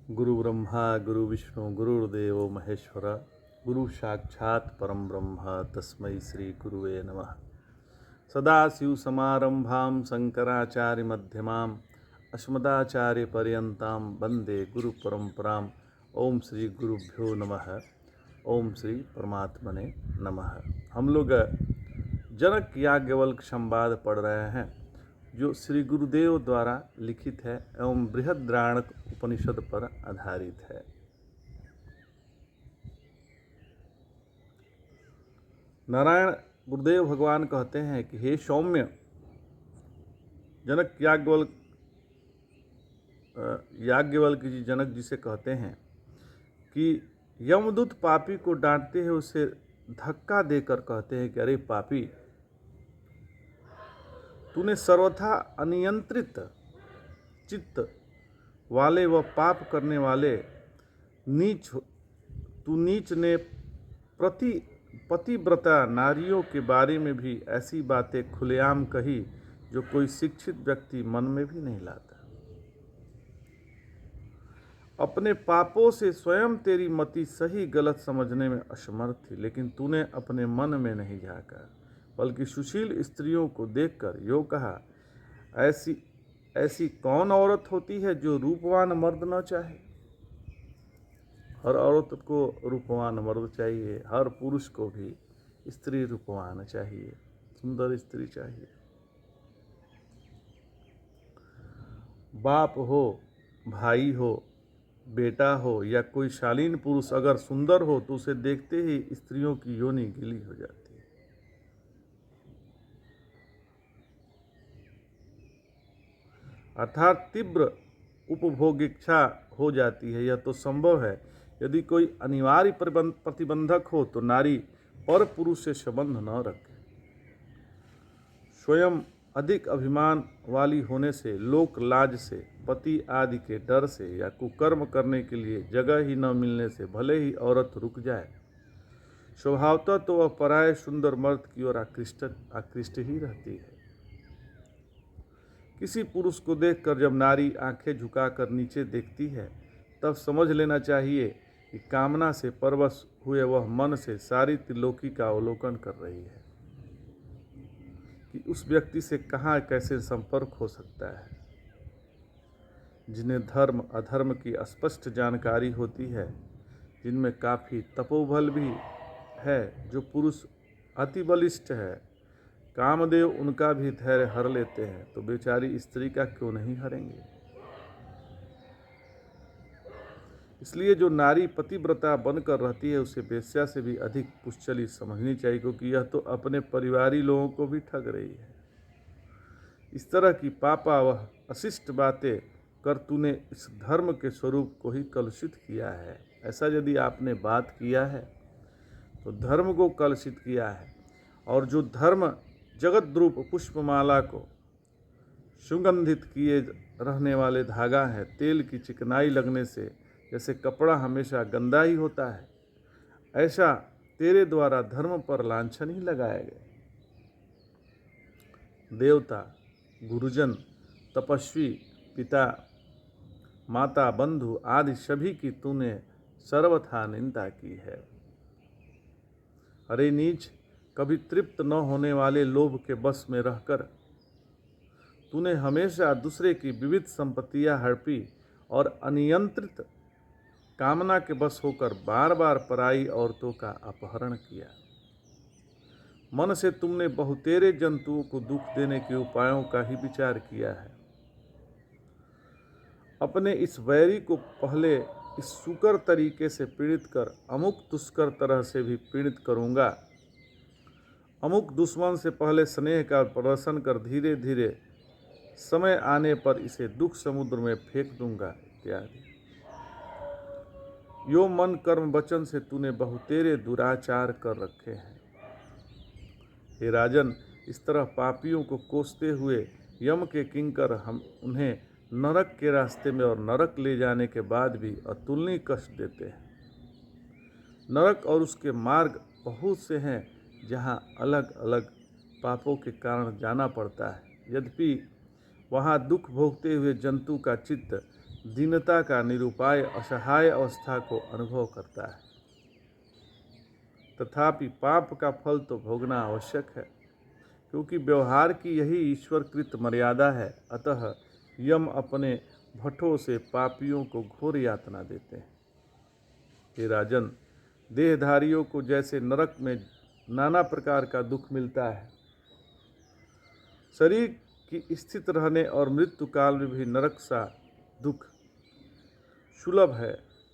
गुरु ब्रह्मा गुरु विष्णु गुरुर्देव महेश्वर गुरु साक्षात् परम ब्रह्म तस्मै श्री गुरुवे नमः। सदाशिवसमारम्भां शंकराचार्यमध्यमाम् अस्मदाचार्यपर्यन्तां वन्दे गुरुपरम्पराम्। ओम श्री गुरुभ्यो नमः। ओम श्री परमात्मने नमः। हम लोग जनक याज्ञवल्क्य संवाद पढ़ रहे हैं जो श्री गुरुदेव द्वारा लिखित है एवं बृहद्राणक उपनिषद पर आधारित है। नारायण गुरुदेव भगवान कहते हैं कि हे सौम्य, जनक याज्ञवल्क्य जी जनक जी से कहते हैं कि यमदूत पापी को डांटते हैं, उसे धक्का देकर कहते हैं कि अरे पापी, तूने सर्वथा अनियंत्रित चित्त वाले व पाप करने वाले नीच ने पतिव्रता नारियों के बारे में भी ऐसी बातें खुलेआम कही जो कोई शिक्षित व्यक्ति मन में भी नहीं लाता। अपने पापों से स्वयं तेरी मति सही गलत समझने में असमर्थ थी, लेकिन तूने अपने मन में नहीं झांका, बल्कि सुशील स्त्रियों को देखकर यो कहा, ऐसी कौन औरत होती है जो रूपवान मर्द न चाहे। हर औरत को रूपवान मर्द चाहिए, हर पुरुष को भी स्त्री रूपवान चाहिए, सुंदर स्त्री चाहिए। बाप हो, भाई हो, बेटा हो या कोई शालीन पुरुष अगर सुंदर हो तो उसे देखते ही स्त्रियों की योनि गीली हो जाती है। अर्थात तीव्र उपभोगिच्छा हो जाती है। यह तो संभव है यदि कोई अनिवार्य प्रतिबंधक हो तो नारी पर पुरुष से संबंध न रखे। स्वयं अधिक अभिमान वाली होने से, लोक लाज से, पति आदि के डर से या कुकर्म करने के लिए जगह ही न मिलने से भले ही औरत रुक जाए, स्वभावतः तो वह पराये सुंदर मर्द की ओर आकृष्ट ही रहती है। किसी पुरुष को देखकर जब नारी आंखें झुकाकर नीचे देखती है तब समझ लेना चाहिए कि कामना से परवश हुए वह मन से सारी त्रिलोकी का अवलोकन कर रही है कि उस व्यक्ति से कहाँ कैसे संपर्क हो सकता है। जिन्हें धर्म अधर्म की स्पष्ट जानकारी होती है, जिनमें काफ़ी तपोबल भी है, जो पुरुष अति बलिष्ठ है, कामदेव उनका भी धैर्य हर लेते हैं, तो बेचारी स्त्री का क्यों नहीं हरेंगे। इसलिए जो नारी पतिव्रता बनकर रहती है उसे वेश्या से भी अधिक पुश्चली समझनी चाहिए, क्योंकि यह तो अपने परिवारी लोगों को भी ठग रही है। इस तरह की पापा वह अशिष्ट बातें कर तूने इस धर्म के स्वरूप को ही कलुषित किया है। ऐसा यदि आपने बात किया है तो धर्म को कलुषित किया है। और जो धर्म जगद्रूप पुष्पमाला को सुगंधित किए रहने वाले धागा है, तेल की चिकनाई लगने से जैसे कपड़ा हमेशा गंदा ही होता है, ऐसा तेरे द्वारा धर्म पर लांछन ही लगाया गया। देवता, गुरुजन, तपस्वी, पिता, माता, बंधु आदि सभी की तूने सर्वथा निंदा की है। अरे नीच, कभी तृप्त न होने वाले लोभ के बस में रहकर तूने हमेशा दूसरे की विविध संपत्तियां हड़पी और अनियंत्रित कामना के बस होकर बार बार पराई औरतों का अपहरण किया। मन से तुमने बहुतेरे जंतुओं को दुख देने के उपायों का ही विचार किया है। अपने इस वैरी को पहले इस सुकर तरीके से पीड़ित कर अमुक दुष्कर तरह से भी पीड़ित करूँगा। अमुक दुश्मन से पहले स्नेह का प्रदर्शन कर धीरे धीरे समय आने पर इसे दुख समुद्र में फेंक दूंगा इत्यादि। यो मन कर्म वचन से तूने बहुतेरे दुराचार कर रखे हैं। हे राजन, इस तरह पापियों को कोसते हुए यम के किंकर हम उन्हें नरक के रास्ते में और नरक ले जाने के बाद भी अतुलनीय कष्ट देते हैं। नरक और उसके मार्ग बहुत से हैं जहाँ अलग अलग पापों के कारण जाना पड़ता है। यद्यपि वहाँ दुख भोगते हुए जंतु का चित्त दीनता का निरुपाय असहाय अवस्था को अनुभव करता है। तथापि पाप का फल तो भोगना आवश्यक है, क्योंकि व्यवहार की यही ईश्वरकृत मर्यादा है। अतः यम अपने भट्टों से पापियों को घोर यातना देते हैं। हे राजन, देहधारियों को जैसे नरक में नाना प्रकार का दुख मिलता है, शरीर की स्थित रहने और मृत्यु काल में भी नरक सा दुख सुलभ है।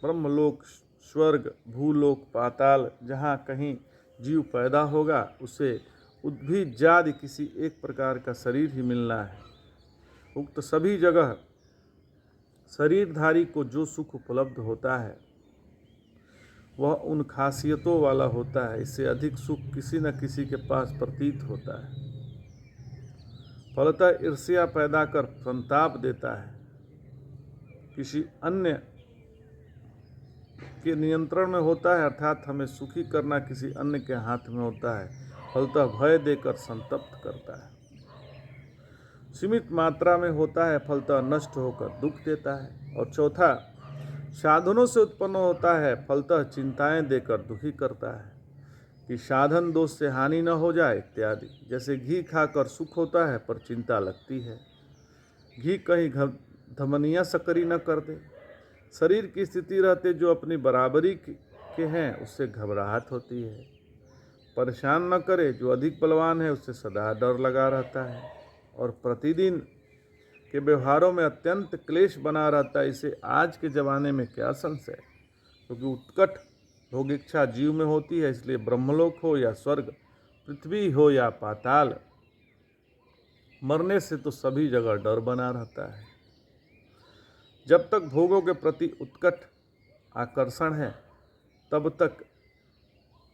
ब्रह्मलोक, स्वर्ग, भूलोक, पाताल, जहाँ कहीं जीव पैदा होगा उसे उद्भिद जाति किसी एक प्रकार का शरीर ही मिलना है। उक्त सभी जगह शरीरधारी को जो सुख उपलब्ध होता है वह उन खासियतों वाला होता है। इससे अधिक सुख किसी न किसी के पास प्रतीत होता है। फलतः ईर्ष्या पैदा कर संताप देता है, किसी अन्य के नियंत्रण में होता है, अर्थात हमें सुखी करना किसी अन्य के हाथ में होता है। फलतः भय देकर संतप्त करता है। सीमित मात्रा में होता है, फलतः नष्ट होकर दुख देता है। और चौथा, साधनों से उत्पन्न होता है, फलतः चिंताएं देकर दुखी करता है कि साधन दोष से हानि न हो जाए इत्यादि। जैसे घी खाकर सुख होता है पर चिंता लगती है, घी कहीं धमनियाँ सकरी न कर दे। शरीर की स्थिति रहते जो अपनी बराबरी के हैं उससे घबराहट होती है। परेशान न करे, जो अधिक बलवान है उससे सदा डर लगा रहता है। और प्रतिदिन के व्यवहारों में अत्यंत क्लेश बना रहता है। इसे आज के ज़माने में क्या संशय, क्योंकि उत्कट भोगिच्छा जीव में होती है। इसलिए ब्रह्मलोक हो या स्वर्ग, पृथ्वी हो या पाताल, मरने से तो सभी जगह डर बना रहता है। जब तक भोगों के प्रति उत्कट आकर्षण है तब तक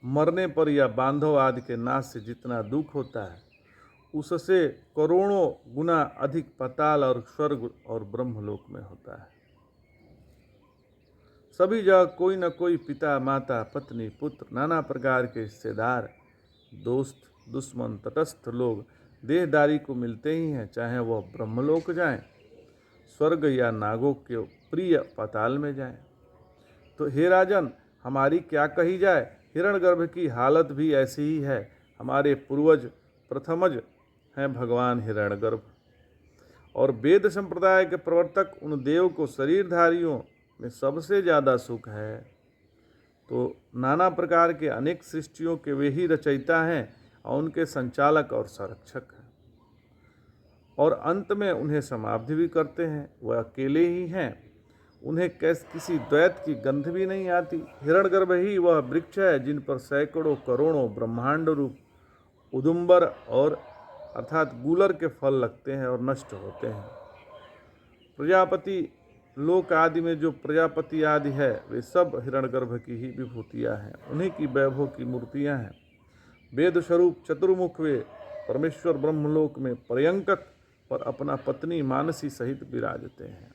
मरने पर या बांधव आदि के नाश से जितना दुख होता है उससे करोड़ों गुना अधिक पाताल और स्वर्ग और ब्रह्मलोक में होता है। सभी जगह कोई न कोई पिता, माता, पत्नी, पुत्र, नाना प्रकार के रिश्तेदार, दोस्त, दुश्मन, तटस्थ लोग देहदारी को मिलते ही हैं, चाहे वह ब्रह्मलोक जाएं, स्वर्ग या नागों के प्रिय पाताल में जाएं। तो हे राजन, हमारी क्या कही जाए, हिरण्यगर्भ की हालत भी ऐसी ही है। हमारे पूर्वज प्रथमज हैं भगवान हिरण्यगर्भ, और वेद संप्रदाय के प्रवर्तक उन देव को शरीरधारियों में सबसे ज़्यादा सुख है। तो नाना प्रकार के अनेक सृष्टियों के वे ही रचयिता हैं और उनके संचालक और संरक्षक हैं, और अंत में उन्हें समाप्ति भी करते हैं। वह अकेले ही हैं, उन्हें किसी द्वैत की गंध भी नहीं आती। हिरण्यगर्भ ही वह वृक्ष है जिन पर सैकड़ों करोड़ों ब्रह्मांड रूप उदुम्बर और अर्थात गूलर के फल लगते हैं और नष्ट होते हैं। प्रजापति लोक आदि में जो प्रजापति आदि है वे सब हिरण्यगर्भ की ही विभूतियाँ हैं, उन्हीं की वैभव की मूर्तियाँ हैं। वेद स्वरूप चतुर्मुख वे परमेश्वर ब्रह्मलोक में पर्यंकक पर अपना पत्नी मानसी सहित विराजते हैं।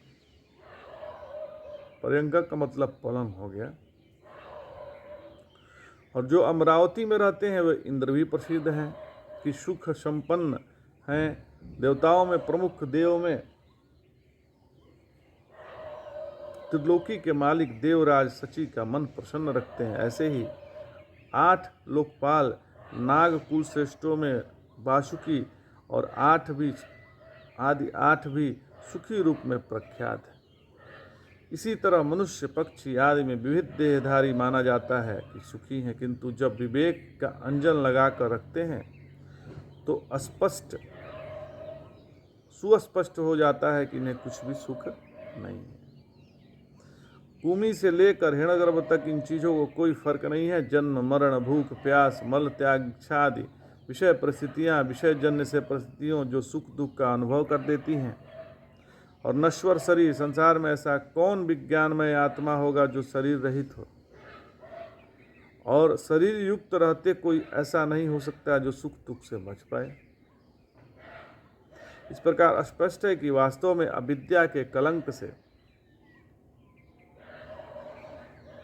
पर्यंकक का मतलब पलंग हो गया। और जो अमरावती में रहते हैं वे इंद्र भी प्रसिद्ध हैं कि सुख संपन्न हैं। देवताओं में प्रमुख देव में त्रिलोकी के मालिक देवराज सची का मन प्रसन्न रखते हैं। ऐसे ही 8 लोकपाल नाग कुल श्रेष्ठों में वासुकी और 8 भी सुखी रूप में प्रख्यात है। इसी तरह मनुष्य, पक्षी आदि में विविध देहधारी माना जाता है कि सुखी हैं, किंतु जब विवेक का अंजन लगाकर रखते हैं तो सुस्पष्ट हो जाता है कि इन्हें कुछ भी सुख नहीं है। भूमि से लेकर हिरण्यगर्भ तक इन चीज़ों को कोई फर्क नहीं है। जन्म, मरण, भूख, प्यास, मल त्याग, इच्छा आदि विषय परिस्थितियाँ, विषय जन्य से परिस्थितियों जो सुख दुख का अनुभव कर देती हैं। और नश्वर शरीर, संसार में ऐसा कौन विज्ञानमय आत्मा होगा जो शरीर रहित हो, और शरीर युक्त रहते कोई ऐसा नहीं हो सकता जो सुख दुख से बच पाए। इस प्रकार स्पष्ट है कि वास्तव में अविद्या के कलंक से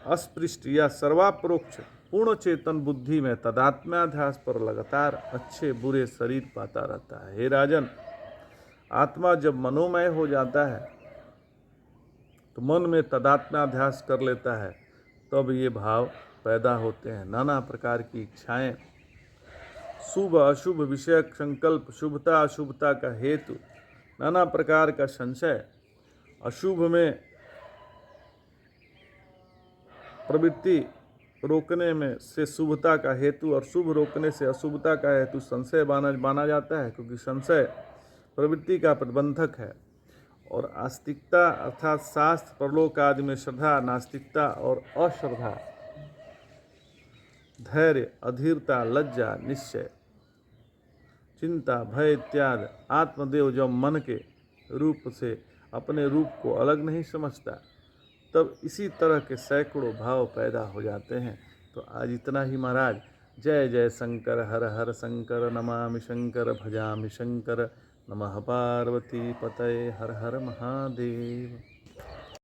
अस्पृष्ट या सर्वापरोक्ष पूर्ण चेतन बुद्धि में तदात्म्याध्यास पर लगातार अच्छे बुरे शरीर पाता रहता है। हे राजन, आत्मा जब मनोमय हो जाता है तो मन में तदात्म्याध्यास कर लेता है, तब ये भाव पैदा होते हैं। नाना प्रकार की इच्छाएं, शुभ अशुभ विषयक संकल्प, शुभता अशुभता का हेतु, नाना प्रकार का संशय, अशुभ में प्रवृत्ति रोकने में से शुभता का हेतु और शुभ रोकने से अशुभता का हेतु संशय माना जाता है, क्योंकि संशय प्रवृत्ति का प्रतिबंधक है। और आस्तिकता अर्थात शास्त्र परलोक आदि में श्रद्धा, नास्तिकता और अश्रद्धा, धैर्य, अधीरता, लज्जा, निश्चय, चिंता, भय इत्यादि आत्मदेव जब मन के रूप से अपने रूप को अलग नहीं समझता, तब इसी तरह के सैकड़ों भाव पैदा हो जाते हैं। तो आज इतना ही महाराज। जय जय शंकर, हर हर शंकर, नमामि शंकर, भजामि शंकर, नमः पार्वती पतये, हर हर महादेव।